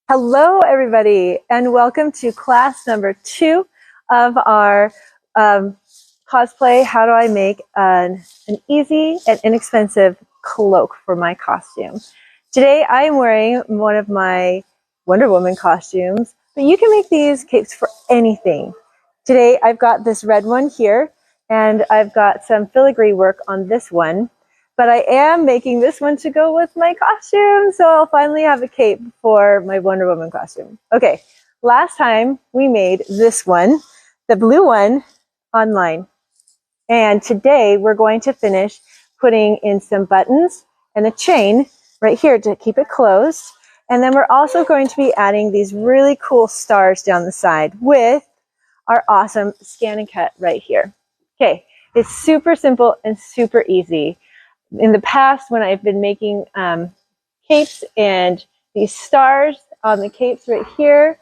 Hello, everybody, and welcome to class number 2 of our cosplay. How do I make an easy and inexpensive cloak for my costume? Today, I am wearing one of my Wonder Woman costumes, but you can make these capes for anything. Today, I've got this red one here, and I've got some filigree work on this one. But I am making this one to go with my costume, so I'll finally have a cape for my Wonder Woman costume. Okay, last time we made this one, the blue one, online. And today we're going to finish putting in some buttons and a chain right here to keep it closed. And then we're also going to be adding these really cool stars down the side with our awesome scan and cut right here. Okay, it's super simple and super easy. In the past, when I've been making capes and these stars on the capes right here,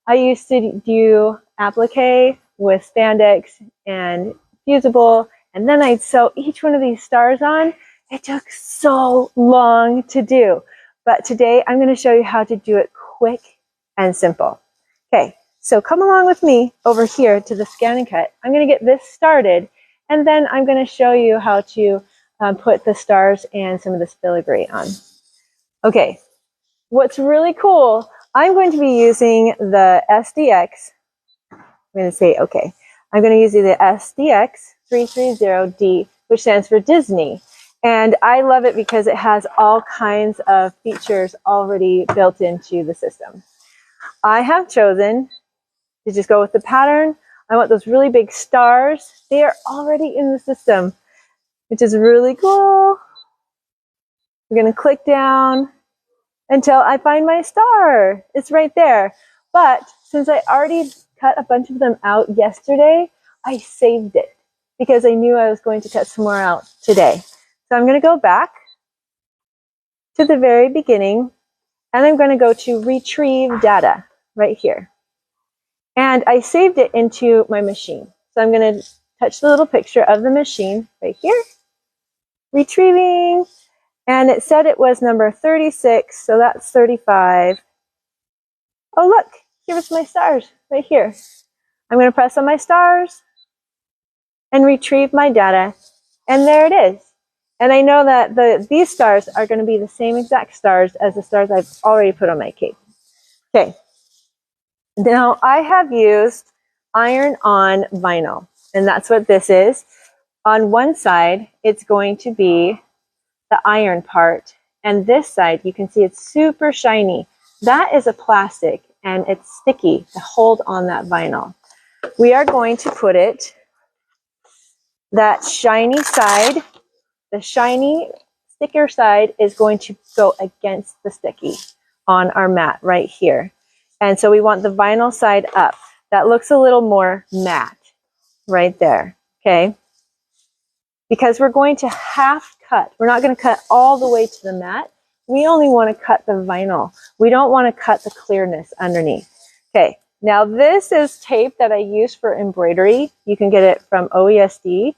I used to do applique with spandex and fusible, and then I'd sew each one of these stars on. It took so long to do, but today I'm going to show you how to do it quick and simple. Okay, so come along with me over here to the scan and cut. I'm going to get this started, and then I'm going to show you how to put the stars and some of this filigree on. Okay, what's really cool, I'm going to be using the SDX. I'm going to say, okay, I'm going to use the SDX 330D, which stands for Disney. And I love it because it has all kinds of features already built into the system. I have chosen to just go with the pattern. I want those really big stars. They are already in the system, which is really cool. We're going to click down until I find my star. It's right there. But since I already cut a bunch of them out yesterday, I saved it because I knew I was going to cut some more out today. So I'm going to go back to the very beginning, and I'm going to go to retrieve data right here. And I saved it into my machine. So I'm going to touch the little picture of the machine right here. Retrieving, and it said it was number 36, so that's 35. Oh, look, here's my stars right here. I'm going to press on my stars and retrieve my data, and there it is. And I know that these stars are going to be the same exact stars as the stars I've already put on my cape. Okay, now I have used iron-on vinyl, and that's what this is. On one side, it's going to be the iron part, and this side, you can see it's super shiny. That is a plastic, and it's sticky to hold on that vinyl. We are going to put it, that shiny side, the shiny sticker side is going to go against the sticky on our mat right here. And so we want the vinyl side up. That looks a little more matte right there, okay? Because we're going to half cut. We're not going to cut all the way to the mat. We only want to cut the vinyl. We don't want to cut the clearness underneath. Okay, now this is tape that I use for embroidery. You can get it from OESD.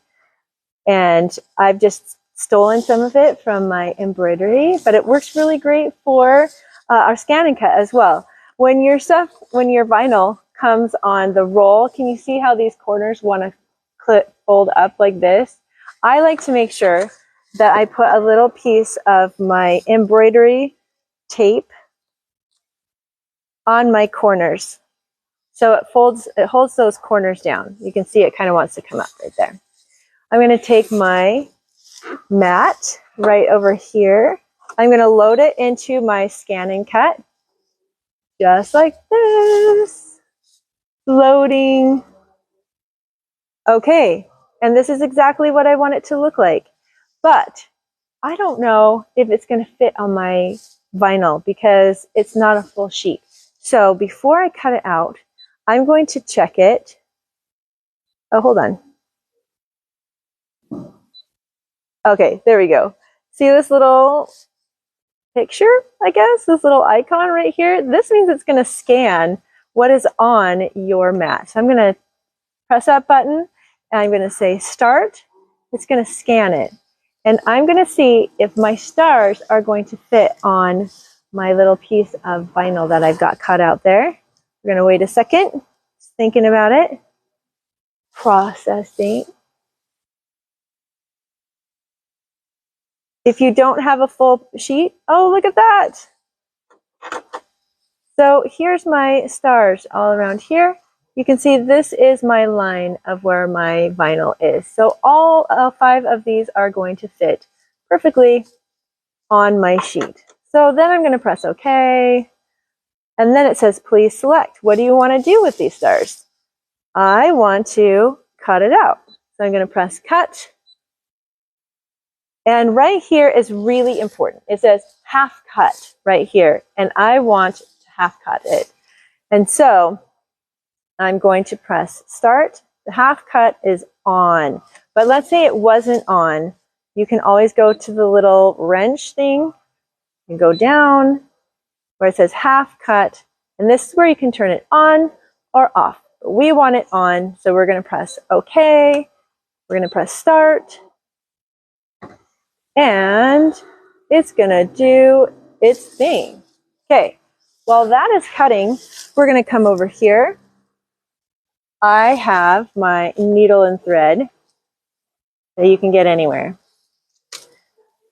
And I've just stolen some of it from my embroidery, but it works really great for our scan and cut as well. When your vinyl comes on the roll, can you see how these corners want to fold up like this? I like to make sure that I put a little piece of my embroidery tape on my corners. So it holds those corners down. You can see it kind of wants to come up right there. I'm going to take my mat right over here. I'm going to load it into my scan and cut. Just like this. Loading. Okay. And this is exactly what I want it to look like. But I don't know if it's going to fit on my vinyl because it's not a full sheet. So before I cut it out, I'm going to check it. Oh, hold on. Okay, there we go. See this little picture, I guess? This little icon right here? This means it's going to scan what is on your mat. So I'm going to press that button, and I'm going to say start. It's going to scan it. And I'm going to see if my stars are going to fit on my little piece of vinyl that I've got cut out there. We're going to wait a second, just thinking about it, processing. If you don't have a full sheet, oh, look at that. So here's my stars all around here. You can see this is my line of where my vinyl is. So all 5 of these are going to fit perfectly on my sheet. So then I'm going to press OK. And then it says, please select. What do you want to do with these stars? I want to cut it out. So I'm going to press cut. And right here is really important. It says half cut right here. And I want to half cut it. And so I'm going to press start. The half cut is on. But let's say it wasn't on. You can always go to the little wrench thing and go down where it says half cut. And this is where you can turn it on or off. But we want it on, so we're going to press OK. We're going to press start. And it's going to do its thing. Okay, while that is cutting, we're going to come over here. I have my needle and thread that you can get anywhere.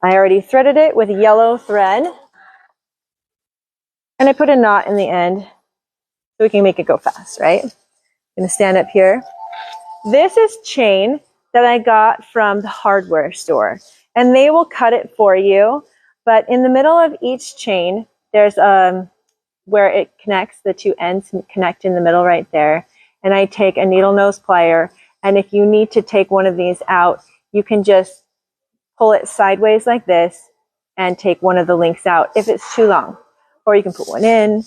I already threaded it with yellow thread. And I put a knot in the end so we can make it go fast, right? I'm going to stand up here. This is chain that I got from the hardware store. And they will cut it for you. But in the middle of each chain, there's where it connects, the 2 ends connect in the middle right there. And I take a needle nose plier. And if you need to take one of these out, you can just pull it sideways like this and take one of the links out if it's too long. Or you can put one in,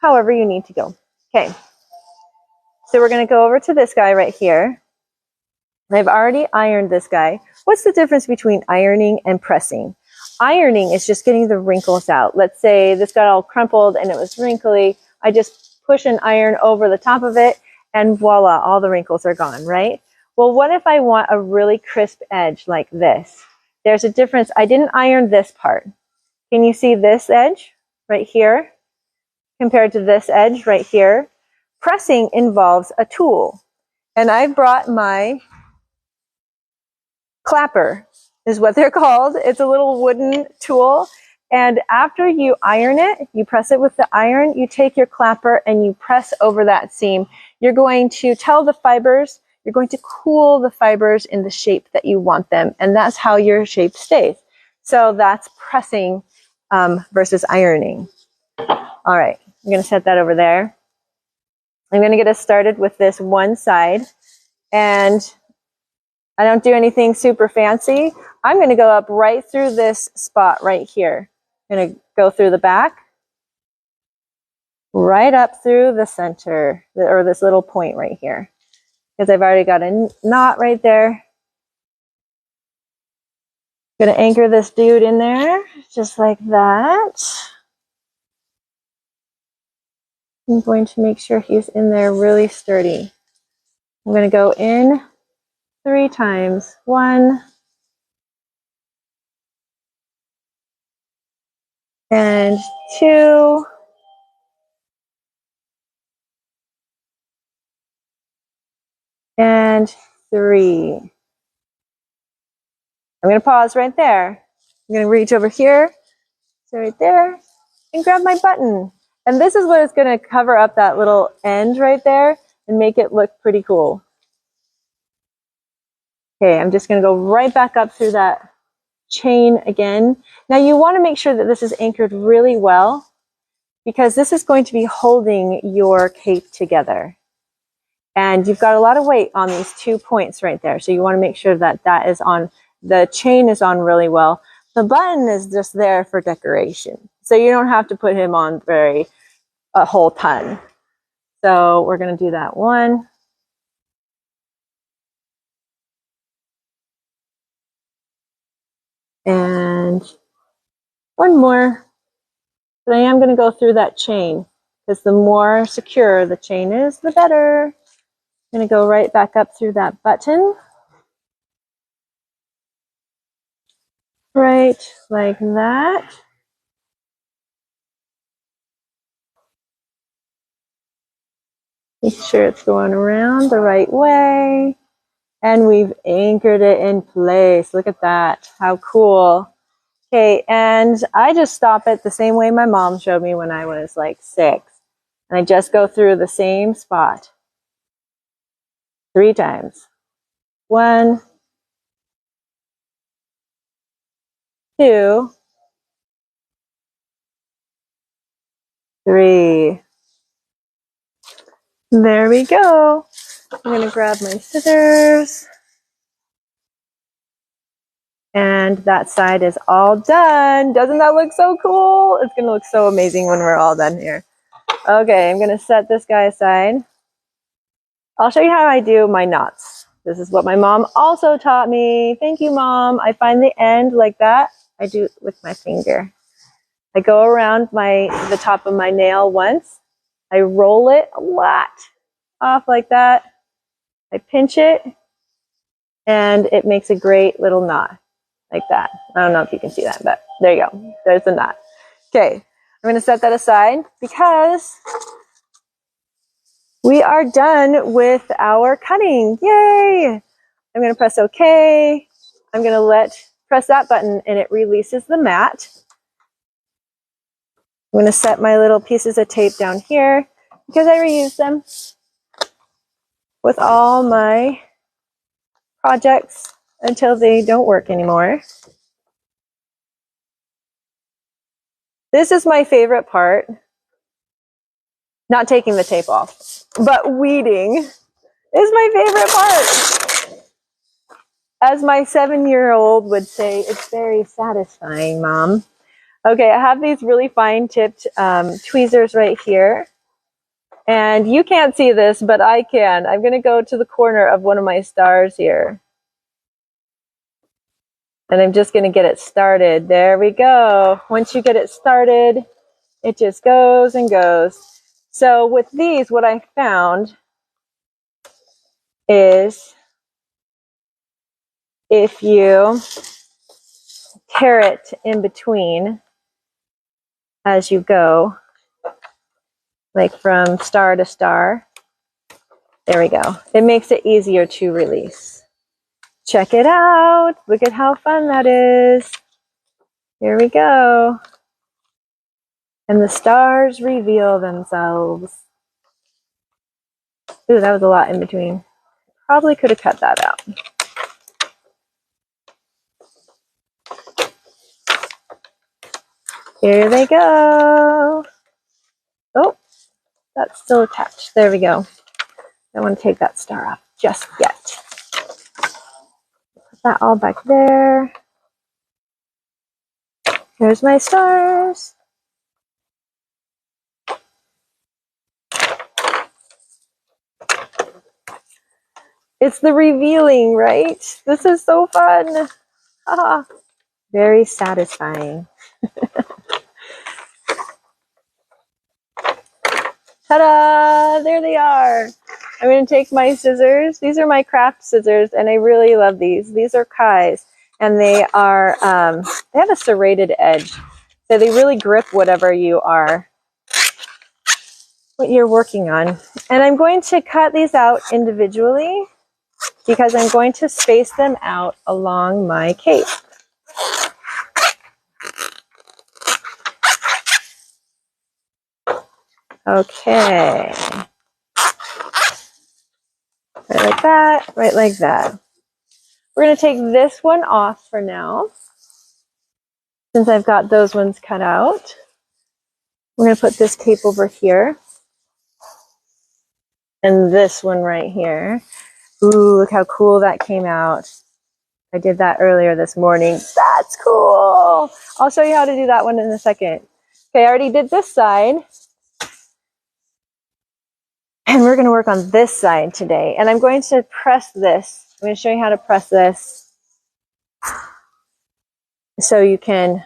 however you need to go. Okay, so we're going to go over to this guy right here. I've already ironed this guy. What's the difference between ironing and pressing? Ironing is just getting the wrinkles out. Let's say this got all crumpled and it was wrinkly. I just push an iron over the top of it and voila, all the wrinkles are gone, right? Well, what if I want a really crisp edge like this? There's a difference. I didn't iron this part. Can you see this edge right here compared to this edge right here? Pressing involves a tool. And I brought my clapper, is what they're called. It's a little wooden tool. And after you iron it, you press it with the iron, you take your clapper and you press over that seam. You're going to tell the fibers, you're going to cool the fibers in the shape that you want them. And that's how your shape stays. So that's pressing versus ironing. All right, I'm going to set that over there. I'm going to get us started with this one side. And I don't do anything super fancy. I'm going to go up right through this spot right here. I'm going to go through the back, right up through the center, or this little point right here, because I've already got a knot right there. I'm going to anchor this dude in there, just like that. I'm going to make sure he's in there really sturdy. I'm going to go in 3 times. 1, and 2, and 3. I'm going to pause right there. I'm going to reach over here, so right there, and grab my button. And this is what is going to cover up that little end right there and make it look pretty cool. Okay, I'm just going to go right back up through that chain again. Now you want to make sure that this is anchored really well, because this is going to be holding your cape together. And you've got a lot of weight on these 2 points right there. So you want to make sure that that is on, the chain is on really well. The button is just there for decoration. So you don't have to put him on a whole ton. So we're going to do that 1. And 1 more. But I am going to go through that chain, because the more secure the chain is, the better. I'm going to go right back up through that button. Right like that. Make sure it's going around the right way. And we've anchored it in place. Look at that. How cool. Okay, and I just stop it the same way my mom showed me when I was like 6. And I just go through the same spot 3 times. 1, 2, 3. There we go. I'm going to grab my scissors. And that side is all done. Doesn't that look so cool? It's going to look so amazing when we're all done here. Okay, I'm going to set this guy aside. I'll show you how I do my knots. This is what my mom also taught me. Thank you, Mom. I find the end like that. I do it with my finger. I go around the top of my nail once. I roll it a lot off like that. I pinch it, and it makes a great little knot like that. I don't know if you can see that, but there you go. There's the knot. Okay, I'm going to set that aside because we are done with our cutting. Yay! I'm going to press OK. I'm going to press that button, and it releases the mat. I'm going to set my little pieces of tape down here because I reuse them with all my projects until they don't work anymore. This is my favorite part. Not taking the tape off, but weeding is my favorite part. As my 7-year-old would say, it's very satisfying, Mom. Okay, I have these really fine tipped tweezers right here. And you can't see this, but I can. I'm going to go to the corner of one of my stars here. And I'm just going to get it started. There we go. Once you get it started, it just goes and goes. So with these, what I found is if you tear it in between as you go, like from star to star, there we go. It makes it easier to release. Check it out. Look at how fun that is. Here we go. And the stars reveal themselves. Ooh, that was a lot in between. Probably could have cut that out. Here they go. Oh, that's still attached. There we go. I want to take that star off just yet. Put that all back there. There's my stars. It's the revealing, right? This is so fun. Ah, very satisfying. Ta-da! There they are. I'm going to take my scissors. These are my craft scissors, and I really love these. These are Kai's, and they are they have a serrated edge, so they really grip whatever what you're working on. And I'm going to cut these out individually because I'm going to space them out along my cape. Okay. Right like that, right like that. We're going to take this one off for now, since I've got those ones cut out. We're going to put this tape over here. And this one right here. Ooh, look how cool that came out. I did that earlier this morning. That's cool. I'll show you how to do that one in a second. Okay, I already did this side. And we're going to work on this side today. And I'm going to press this. I'm going to show you how to press this so you can,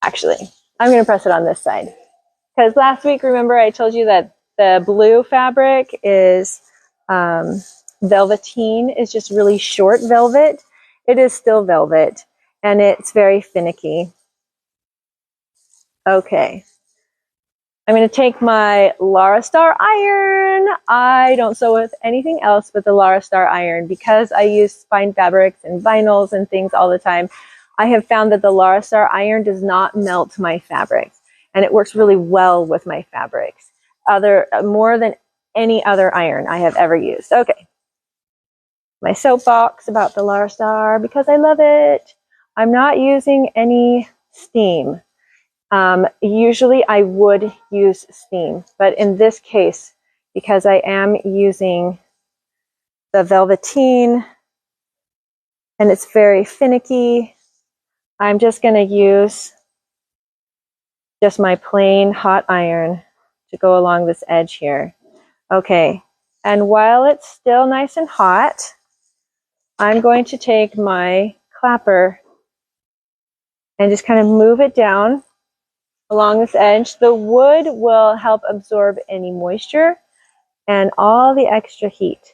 actually, I'm going to press it on this side. Because last week, remember, I told you that the blue fabric is velveteen, is just really short velvet. It is still velvet, and it's very finicky. Okay. I'm going to take my Lara Star iron. I don't sew with anything else but the Lara Star iron because I use fine fabrics and vinyls and things all the time. I have found that the Lara Star iron does not melt my fabrics, and it works really well with my fabrics, more than any other iron I have ever used. Okay, my soapbox about the Lara Star because I love it. I'm not using any steam. Usually I would use steam, but in this case, because I am using the velveteen and it's very finicky, I'm just going to use just my plain hot iron to go along this edge here. Okay, and while it's still nice and hot, I'm going to take my clapper and just kind of move it down along this edge. The wood will help absorb any moisture and all the extra heat.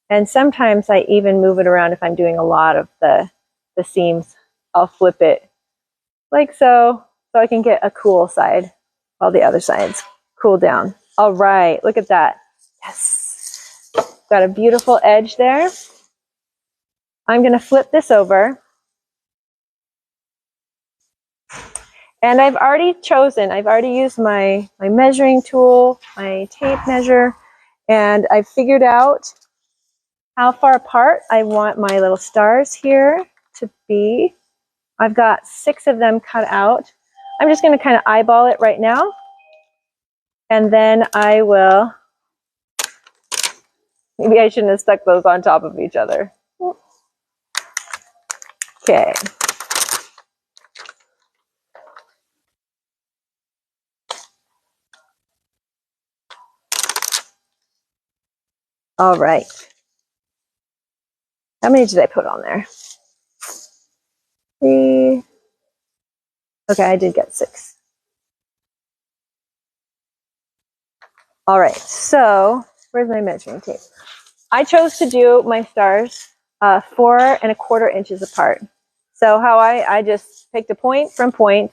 And sometimes I even move it around if I'm doing a lot of the seams. I'll flip it like so I can get a cool side while the other sides cool down. All right, look at that. Yes, got a beautiful edge there. I'm going to flip this over. And I've already used my measuring tool, my tape measure, and I've figured out how far apart I want my little stars here to be. I've got 6 of them cut out. I'm just going to kind of eyeball it right now. And then I will, maybe I shouldn't have stuck those on top of each other. Okay. All right. How many did I put on there? 3. Okay, I did get 6. All right, so where's my measuring tape? I chose to do my stars 4 1/4 inches apart. So how I just picked a point from point,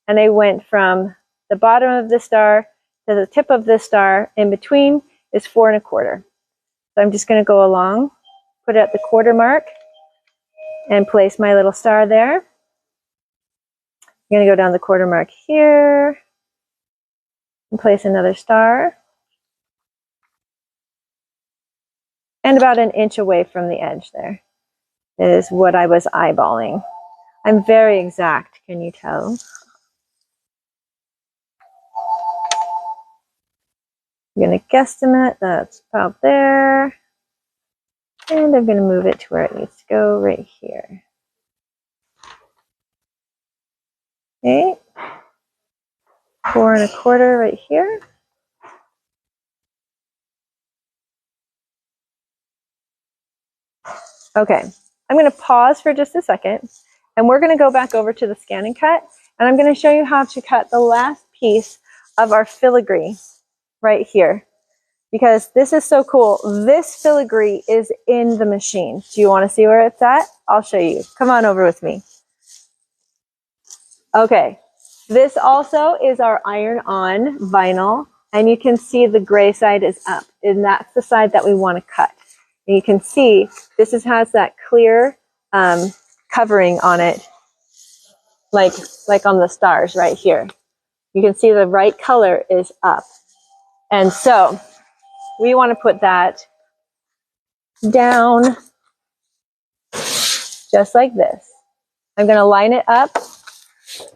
and I went from the bottom of the star to the tip of the star. In between is 4 1/4. So I'm just going to go along, put it at the quarter mark, and place my little star there. I'm going to go down the quarter mark here and place another star. And about 1 inch away from the edge there is what I was eyeballing. I'm very exact, can you tell? I'm going to guesstimate that's about there. And I'm going to move it to where it needs to go, right here. Okay. 4 1/4 right here. Okay, I'm going to pause for just a second, and we're going to go back over to the scan and cut, and I'm going to show you how to cut the last piece of our filigree right here, because this is so cool. This filigree is in the machine. Do you want to see where it's at? I'll show you. Come on over with me. Okay, this also is our iron-on vinyl, and you can see the gray side is up, and that's the side that we want to cut. And you can see this has that clear covering on it, like on the stars right here. You can see the right color is up. And so we want to put that down just like this. I'm going to line it up.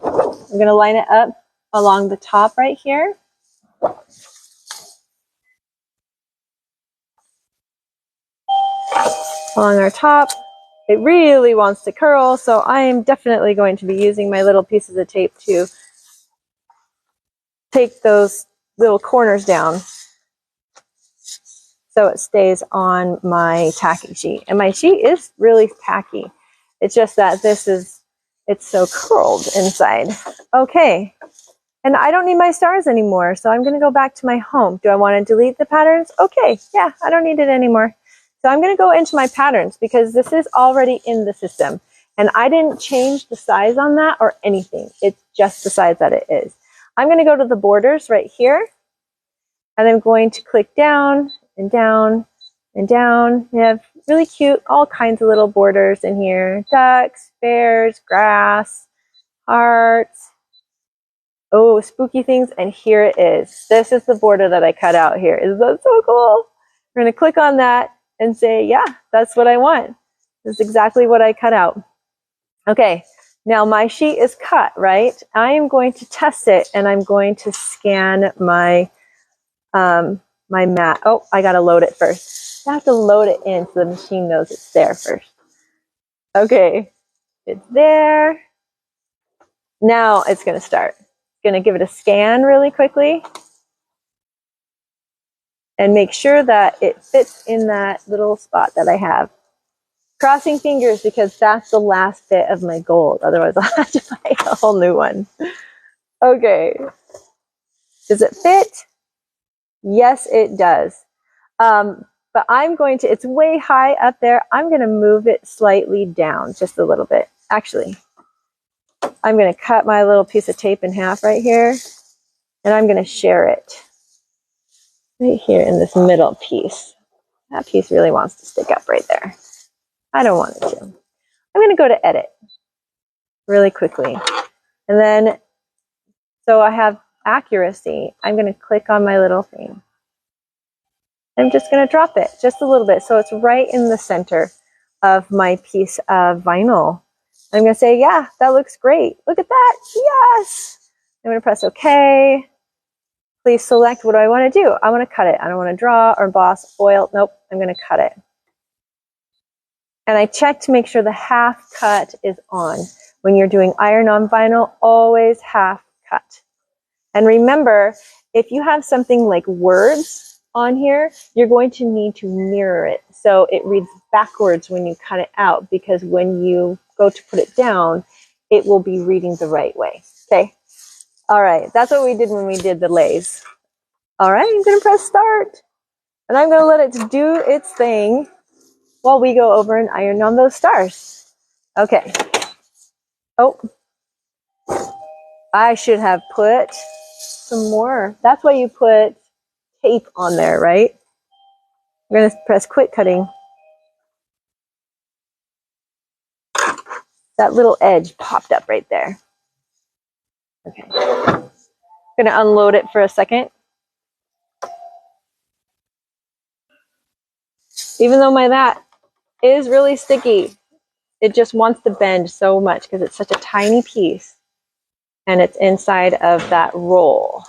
I'm going to line it up along the top right here. Along our top. It really wants to curl, so I am definitely going to be using my little pieces of tape to take those little corners down so it stays on my tacking sheet. And my sheet is really tacky. It's just that it's so curled inside. Okay, and I don't need my stars anymore, so I'm going to go back to my home. Do I want to delete the patterns? Okay, yeah, I don't need it anymore. So I'm going to go into my patterns because this is already in the system. And I didn't change the size on that or anything. It's just the size that it is. I'm going to go to the borders right here, and I'm going to click down and down and down. We have really cute, all kinds of little borders in here. Ducks, bears, grass, hearts. Oh, spooky things. And here it is. This is the border that I cut out here. Isn't that so cool? We're going to click on that and say, yeah, that's what I want. This is exactly what I cut out. Okay, now my sheet is cut, right? I am going to test it, and I'm going to scan my my mat. Oh, I got to load it first. I have to load it in so the machine knows it's there first. Okay, it's there. Now it's going to start. Going to give it a scan really quickly and make sure that it fits in that little spot that I have. Crossing fingers because that's the last bit of my gold. Otherwise, I'll have to buy a whole new one. Okay. Does it fit? Yes, it does. But I'm going to, it's way high up there. I'm going to move it slightly down just a little bit. Actually, I'm going to cut my little piece of tape in half right here, and I'm going to share it right here in this middle piece. That piece really wants to stick up right there. I don't want it to. I'm going to go to edit really quickly. And then, so I have accuracy. I'm going to click on my little thing. I'm just going to drop it just a little bit so it's right in the center of my piece of vinyl. I'm going to say, yeah, that looks great. Look at that. Yes. I'm going to press OK. Please select what do I want to do. I want to cut it. I don't want to draw or emboss, foil. Nope, I'm going to cut it. And I check to make sure the half cut is on. When you're doing iron on vinyl, always half cut. And remember, if you have something like words on here, you're going to need to mirror it so it reads backwards when you cut it out, because when you go to put it down, it will be reading the right way. Okay. All right. That's what we did when we did the lays. All right. I'm going to press start, and I'm going to let it do its thing while we go over and iron on those stars. Okay. Oh, I should have put some more. That's why you put tape on there, right? We're going to press quit cutting. That little edge popped up right there. Okay. I'm going to unload it for a second. Even though my mat is really sticky, it just wants to bend so much because it's such a tiny piece and it's inside of that roll.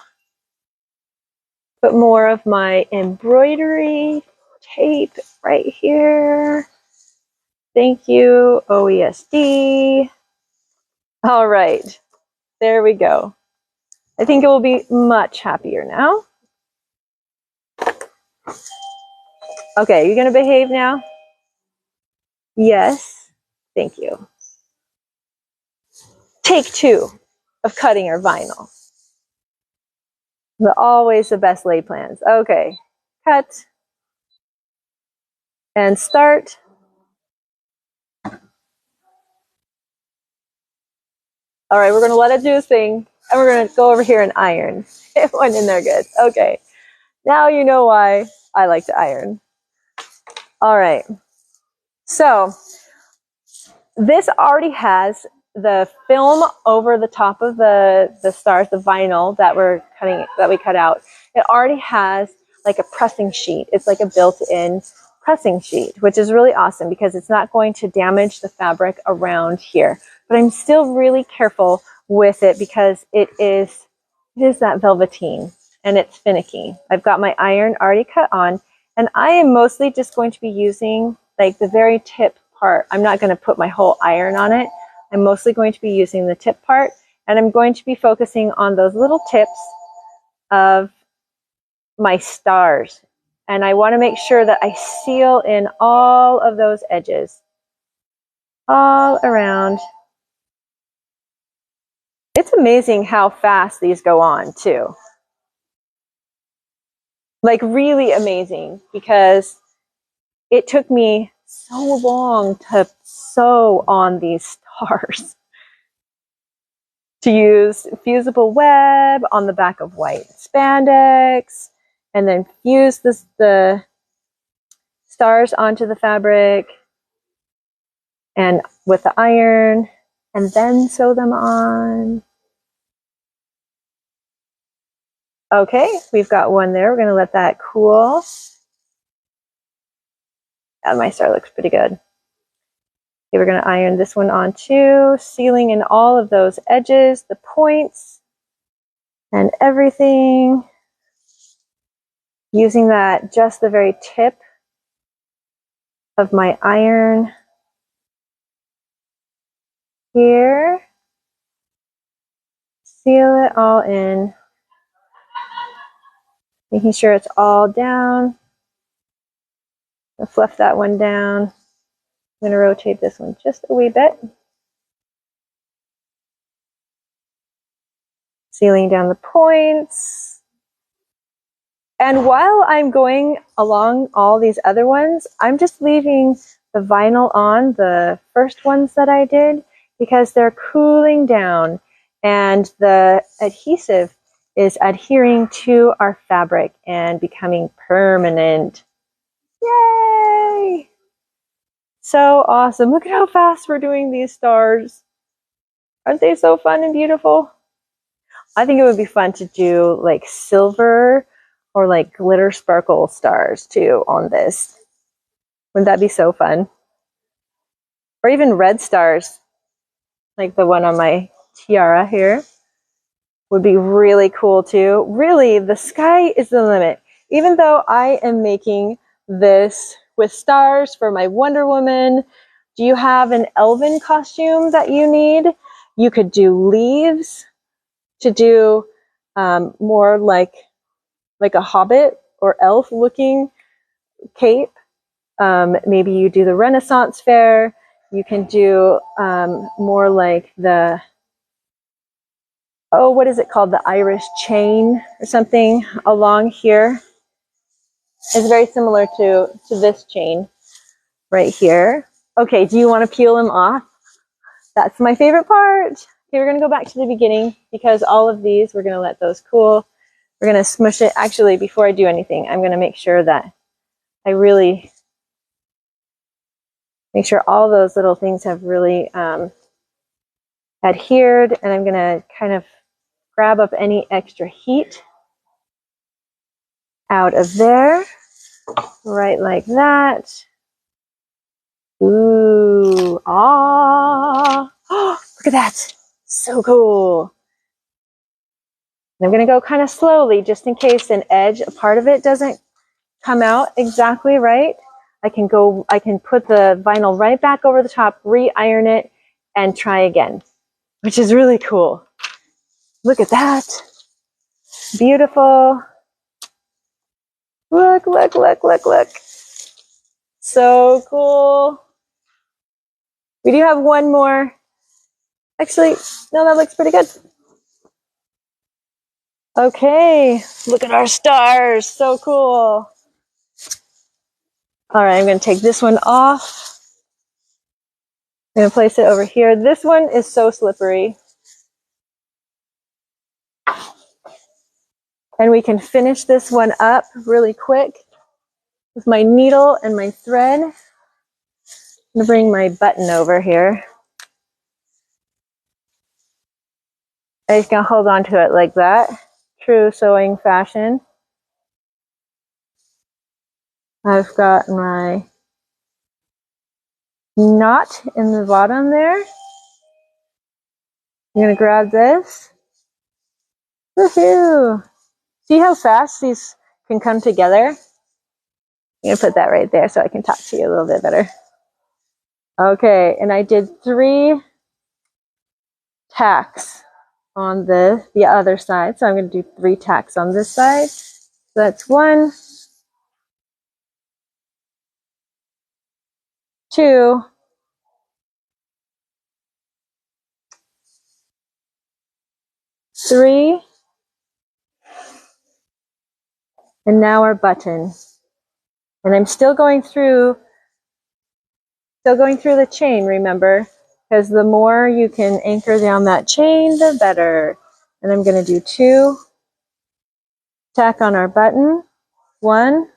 Put more of my embroidery tape right here. Thank you, OESD. All right, there we go. I think it will be much happier now. Okay, you gonna behave now? Yes, thank you. Take 2 of cutting our vinyl. But always the best laid plans. Okay, cut and start. All right, we're gonna let it do its thing, and we're gonna go over here and iron. It went in there good. Okay, now you know why I like to iron. All right, so this already has the film over the top of the stars, the vinyl that we're cutting, that we cut out. It already has like a pressing sheet. It's like a built-in pressing sheet, which is really awesome because it's not going to damage the fabric around here. But I'm still really careful with it because it is that velveteen and it's finicky. I've got my iron already cut on, and I am mostly just going to be using like the very tip part. I'm not going to put my whole iron on it. I'm mostly going to be using the tip part, and I'm going to be focusing on those little tips of my stars. And I want to make sure that I seal in all of those edges all around. It's amazing how fast these go on too. Like really amazing, because it took me so long to sew on these stars. to use fusible web on the back of white spandex, and then fuse the stars onto the fabric and with the iron, and then sew them on. Okay, we've got one there. We're going to let that cool. And my star looks pretty good. Okay, we're going to iron this one on too, sealing in all of those edges, the points, and everything. Using that, just the very tip of my iron here. Seal it all in. Making sure it's all down. I'll fluff that one down. I'm going to rotate this one just a wee bit. Sealing down the points. And while I'm going along all these other ones, I'm just leaving the vinyl on the first ones that I did because they're cooling down and the adhesive is adhering to our fabric and becoming permanent. Yay! So awesome. Look at how fast we're doing these stars. Aren't they so fun and beautiful? I think it would be fun to do like silver or like glitter sparkle stars too on this. Wouldn't that be so fun? Or even red stars, like the one on my tiara here, would be really cool too. Really, the sky is the limit. Even though I am making this with stars for my Wonder Woman, do you have an elven costume that you need? You could do leaves to do more like a hobbit or elf looking cape. Maybe you do the Renaissance fair. You can do more like the, oh, what is it called? The Irish chain or something along here. It's very similar to this chain right here. Okay, do you want to peel them off? That's my favorite part. Okay, we're going to go back to the beginning because all of these, we're going to let those cool. We're going to smush it. Actually, before I do anything, I'm going to make sure that I really make sure all those little things have really adhered, and I'm going to kind of grab up any extra heat out of there, right like that. Ooh, ah, oh, look at that, so cool. And I'm going to go kind of slowly just in case an edge, a part of it doesn't come out exactly right. I can put the vinyl right back over the top, re-iron it, and try again, which is really cool. Look at that. Beautiful. Look, look, look, look, look. So cool. We do have one more. Actually, no, that looks pretty good. Okay, look at our stars. So cool. All right, I'm going to take this one off. I'm going to place it over here. This one is so slippery. And we can finish this one up really quick with my needle and my thread. I'm going to bring my button over here. I'm just going to hold on to it like that. True sewing fashion. I've got my knot in the bottom there. I'm going to grab this. Woohoo! See how fast these can come together? I'm going to put that right there so I can talk to you a little bit better. Okay, and I did 3 tacks on the other side. So I'm going to do 3 tacks on this side. So that's 1, 2, 3, and now our button. And I'm still going through the chain, remember? because the more you can anchor down that chain, the better. And I'm going to do 2, tack on our button, 1,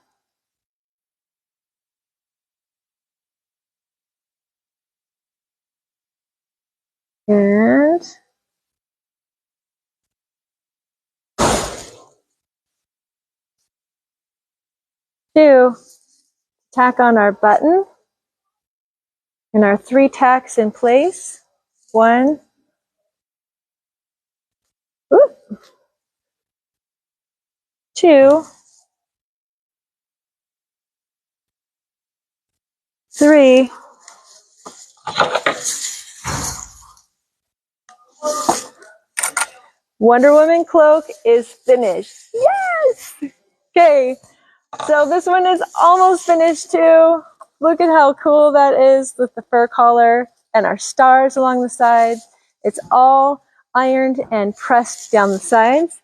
and 2, tack on our button, and our 3 tacks in place, 1, ooh, 2, 3, Wonder Woman cloak is finished. Yes! Okay, so this one is almost finished too. Look at how cool that is with the fur collar and our stars along the sides. It's all ironed and pressed down the sides.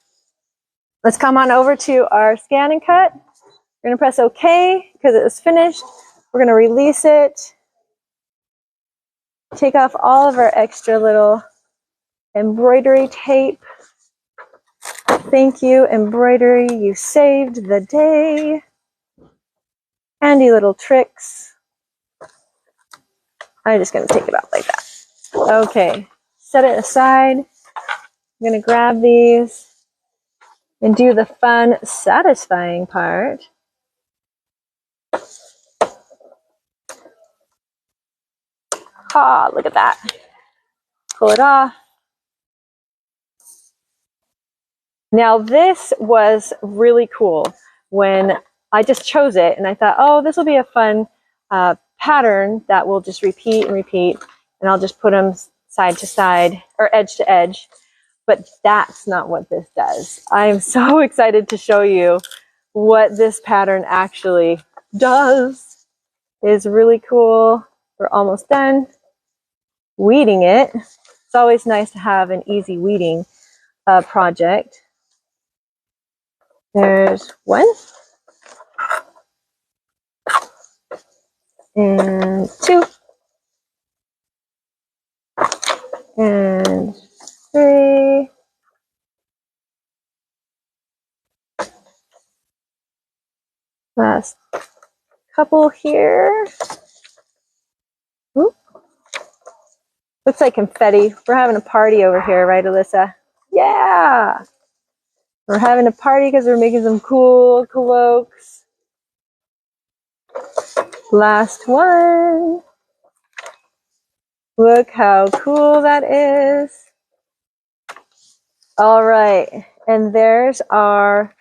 Let's come on over to our scan and cut. We're going to press OK because it was finished. We're going to release it. Take off all of our extra little embroidery tape. Thank you, embroidery. You saved the day. Handy little tricks. I'm just going to take it off like that. Okay, set it aside. I'm going to grab these and do the fun, satisfying part. Ah, look at that. Pull it off. Now this was really cool when I just chose it and I thought, oh, this will be a fun pattern that will just repeat and repeat, and I'll just put them side to side or edge to edge. But that's not what this does. I'm so excited to show you what this pattern actually does. It's really cool. We're almost done weeding it. It's always nice to have an easy weeding project. There's 1 and 2 and 3. Last couple here. Oop. Looks like confetti. We're having a party over here, right, Alyssa? Yeah! We're having a party because we're making some cool cloaks. Last one. Look how cool that is. All right, and there's our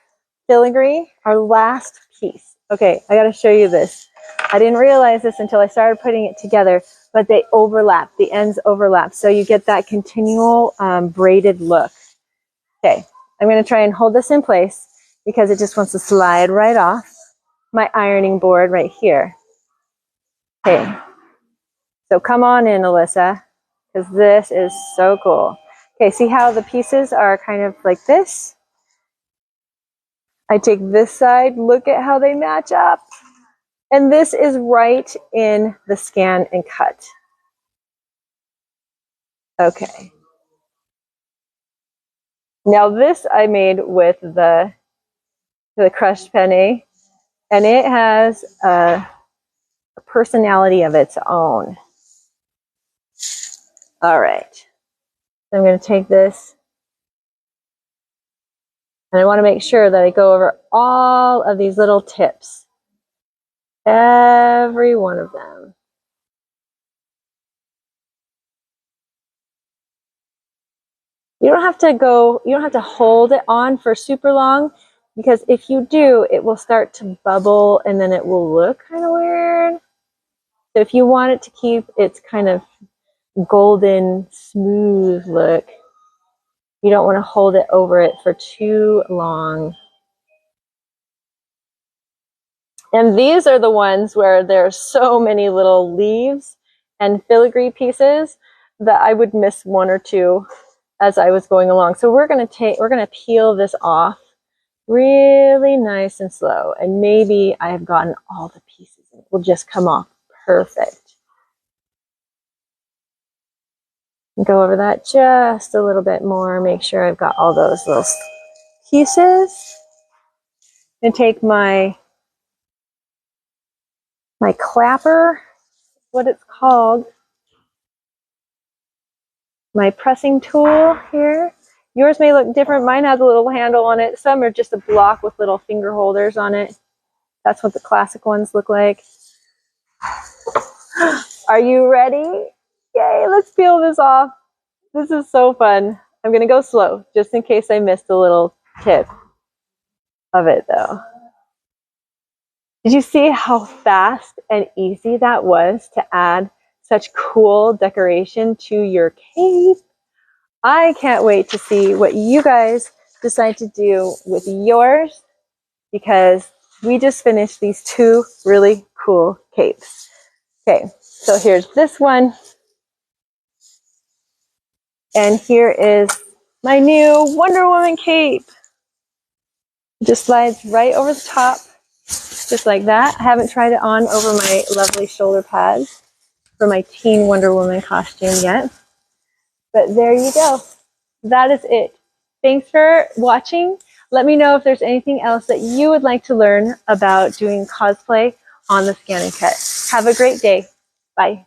filigree, our last piece. Okay, I gotta show you this. I didn't realize this until I started putting it together, but they overlap, the ends overlap, so you get that continual braided look. Okay, I'm gonna try and hold this in place because it just wants to slide right off my ironing board right here. Okay, so come on in, Alyssa, because this is so cool. Okay, see how the pieces are kind of like this? I take this side, look at how they match up. And this is right in the scan and cut. Okay. Now this I made with the crushed penne, and it has a personality of its own. All right. So I'm going to take this, and I want to make sure that I go over all of these little tips. Every one of them. You don't have to hold it on for super long, because if you do, it will start to bubble and then it will look kind of weird. So if you want it to keep its kind of golden, smooth look, you don't want to hold it over it for too long. And these are the ones where there's so many little leaves and filigree pieces that I would miss 1 or 2 as I was going along. So we're going to peel this off really nice and slow, and maybe I have gotten all the pieces. It will just come off perfect. Go over that just a little bit more. Make sure I've got all those little pieces. And take my clapper, what it's called, my pressing tool here. Yours may look different. Mine has a little handle on it. Some are just a block with little finger holders on it. That's what the classic ones look like. Are you ready? Yay, let's peel this off. This is so fun. I'm going to go slow just in case I missed a little tip of it though. Did you see how fast and easy that was to add such cool decoration to your cape? I can't wait to see what you guys decide to do with yours, because we just finished these two really cool capes. Okay, so here's this one. And here is my new Wonder Woman cape. It just slides right over the top, just like that. I haven't tried it on over my lovely shoulder pads for my teen Wonder Woman costume yet. But there you go. That is it. Thanks for watching. Let me know if there's anything else that you would like to learn about doing cosplay on the Scan and Cut. Have a great day. Bye.